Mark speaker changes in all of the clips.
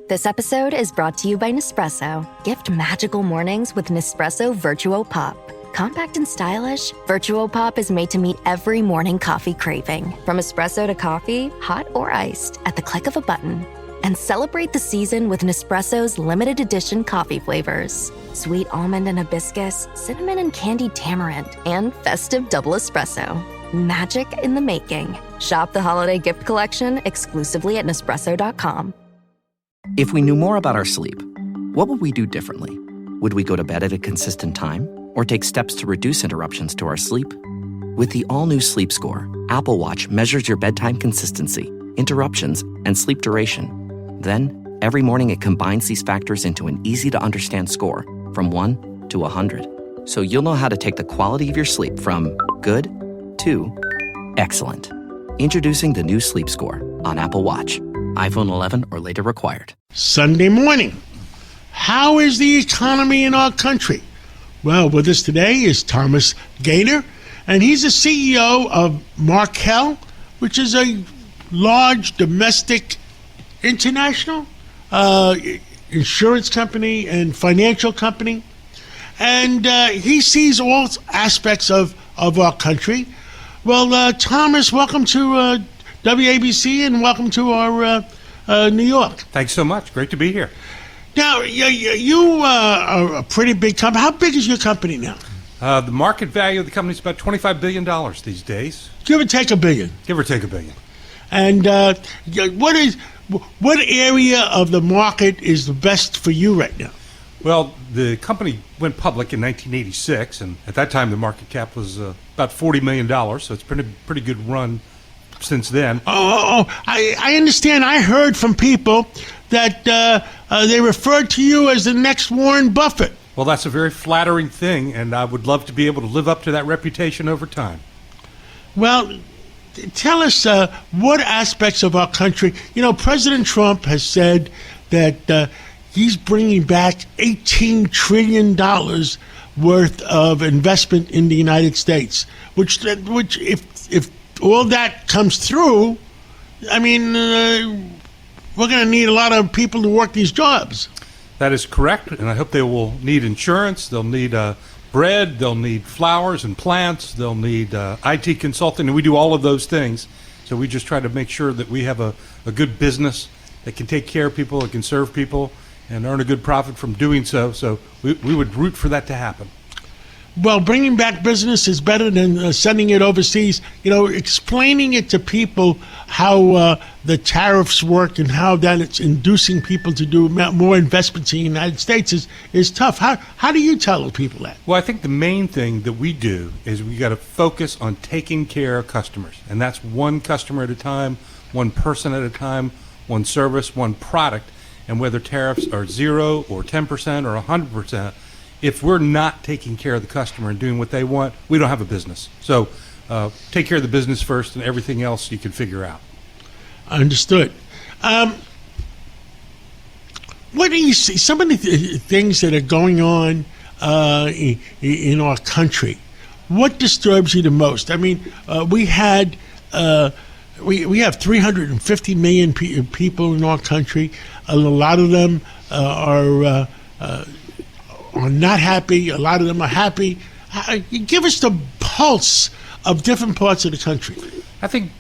Speaker 1: This episode is brought to you by Nespresso. Gift magical mornings with Nespresso Virtuo Pop. Compact and stylish, Virtuo Pop is made to meet every morning coffee craving. From espresso to coffee, hot or iced, at the click of a button. And celebrate the season with Nespresso's limited edition coffee flavors. Sweet almond and hibiscus, cinnamon and candied tamarind, and festive double espresso. Magic in the making. Shop the holiday gift collection exclusively at Nespresso.com.
Speaker 2: If we knew more about our sleep, what would we do differently? Would we go to bed at a consistent time or take steps to reduce interruptions to our sleep? With the all-new Sleep Score, Apple Watch measures your bedtime consistency, interruptions, and sleep duration. Then, every morning it combines these factors into an easy-to-understand score from 1 to 100. So you'll know how to take the quality of your sleep from good to excellent. Introducing the new Sleep Score on Apple Watch. iPhone 11 or later required.
Speaker 3: Sunday morning. How is the economy in our country? Well, with us today is Thomas Gayner, and he's the CEO of Markel, which is a large domestic international insurance company and financial company. And he sees all aspects of our country. Well, Thomas, welcome to WABC, and welcome to our New York.
Speaker 4: Thanks so much. Great to be here.
Speaker 3: Now, you are a pretty big company. How big is your company now?
Speaker 4: The market value of the company is about $25 billion these days.
Speaker 3: Give or take $1 billion.
Speaker 4: Give or take $1 billion.
Speaker 3: And what area of the market is the best for you right now?
Speaker 4: Well, the company went public in 1986, and at that time the market cap was about $40 million, so it's been a pretty good run since then.
Speaker 3: I understand. I heard from people that they referred to you as the next Warren Buffett.
Speaker 4: Well, that's a very flattering thing, and I would love to be able to live up to that reputation over time.
Speaker 3: Well, tell us what aspects of our country. You know, President Trump has said that he's bringing back $18 trillion worth of investment in the United States, which if all that comes through, I mean, we're going to need a lot of people to work these jobs.
Speaker 4: That is correct, and I hope they will need insurance. They'll need bread. They'll need flowers and plants. They'll need IT consulting, and we do all of those things. So we just try to make sure that we have a good business that can take care of people, that can serve people, and earn a good profit from doing so. So we would root for that to happen.
Speaker 3: Well, bringing back business is better than sending it overseas. You know, explaining it to people how the tariffs work and how that it's inducing people to do more investments in the United States is tough. How do you tell people that?
Speaker 4: Well, I think the main thing that we do is we got to focus on taking care of customers. And that's one customer at a time, one person at a time, one service, one product. And whether tariffs are 0 or 10% or 100%, if we're not taking care of the customer and doing what they want, we don't have a business. So take care of the business first, and everything else you can figure out.
Speaker 3: Understood. What do you see? Some of the things that are going on in our country, what disturbs you the most? I mean, we have 350 million people in our country. A lot of them are not happy. A lot of them are happy. Give us the pulse of different parts of the country.
Speaker 4: I think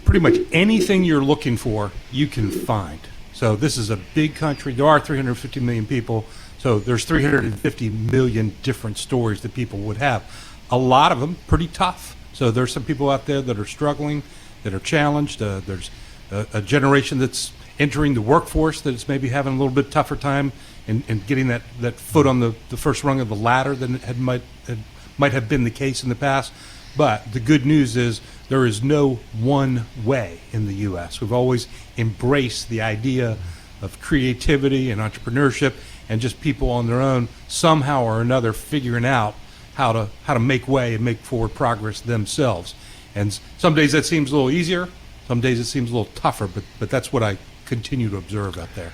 Speaker 4: pretty much anything you're looking for, you can find. So this is a big country. There are 350 million people. So there's 350 million different stories that people would have. A lot of them pretty tough. So there's some people out there that are struggling, that are challenged. There's a generation that's entering the workforce that is maybe having a little bit tougher time and getting that foot on the first rung of the ladder than it might have been the case in the past. But the good news is there is no one way in the U.S. We've always embraced the idea of creativity and entrepreneurship and just people on their own somehow or another figuring out how to make way and make forward progress themselves. And some days that seems a little easier, some days it seems a little tougher, but that's what I continue to observe out there.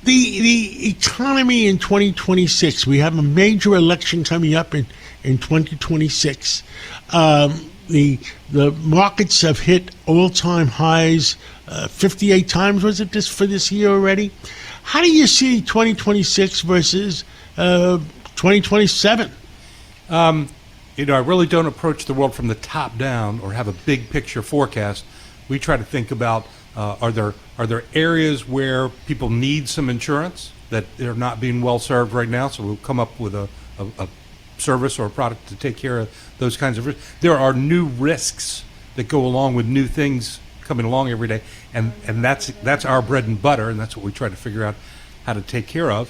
Speaker 3: The economy in 2026, we have a major election coming up in 2026. the markets have hit all-time highs, 58 times, was it for this year already? How do you see 2026 versus 2027?
Speaker 4: I really don't approach the world from the top down or have a big picture forecast. We try to think about are there areas where people need some insurance that they're not being well served right now, so we'll come up with a service or a product to take care of those kinds of risks. There are new risks that go along with new things coming along every day, and that's our bread and butter, and that's what we try to figure out how to take care of.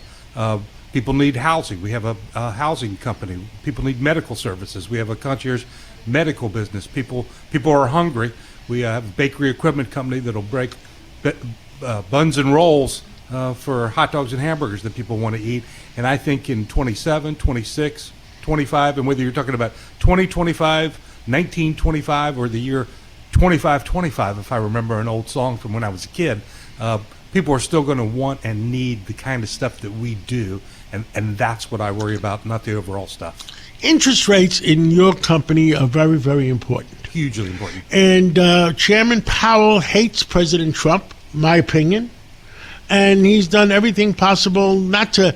Speaker 4: People need housing. We have a housing company. People need medical services. We have a concierge medical business. People are hungry. We have a bakery equipment company that'll break buns and rolls for hot dogs and hamburgers that people want to eat. And I think in 27, 26, 25, and whether you're talking about 2025, 1925, or the year 2525, if I remember an old song from when I was a kid, people are still going to want and need the kind of stuff that we do, and that's what I worry about, not the overall stuff.
Speaker 3: Interest rates in your company are very, very important.
Speaker 4: Hugely important.
Speaker 3: And Chairman Powell hates President Trump, my opinion, and he's done everything possible not to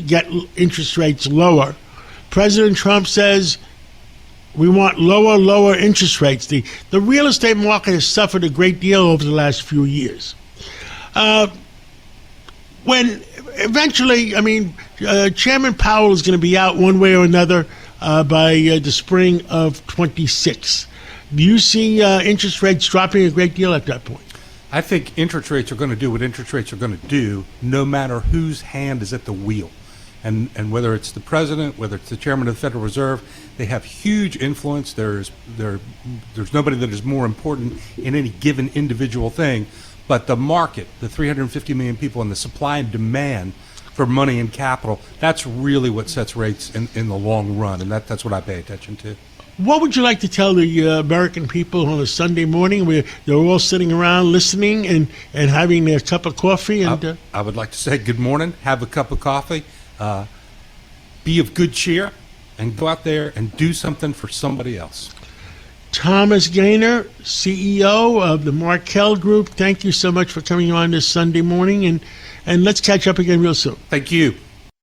Speaker 3: get interest rates lower. President Trump says we want lower interest rates. The real estate market has suffered a great deal over the last few years. When eventually, Chairman Powell is going to be out one way or another by the spring of 26. Do you see interest rates dropping a great deal at that point?
Speaker 4: I think interest rates are going to do what interest rates are going to do, no matter whose hand is at the wheel. And whether it's the president, whether it's the chairman of the Federal Reserve, they have huge influence. There's nobody that is more important in any given individual thing. But the market, the 350 million people, and the supply and demand for money and capital, that's really what sets rates in the long run, and that's what I pay attention to.
Speaker 3: What would you like to tell the American people on a Sunday morning where they're all sitting around listening and having their cup of coffee? And
Speaker 4: I would like to say good morning, have a cup of coffee, be of good cheer, and go out there and do something for somebody else.
Speaker 3: Thomas Gayner, CEO of the Markel Group, thank you so much for coming on this Sunday morning, and let's catch up again real soon.
Speaker 4: Thank you.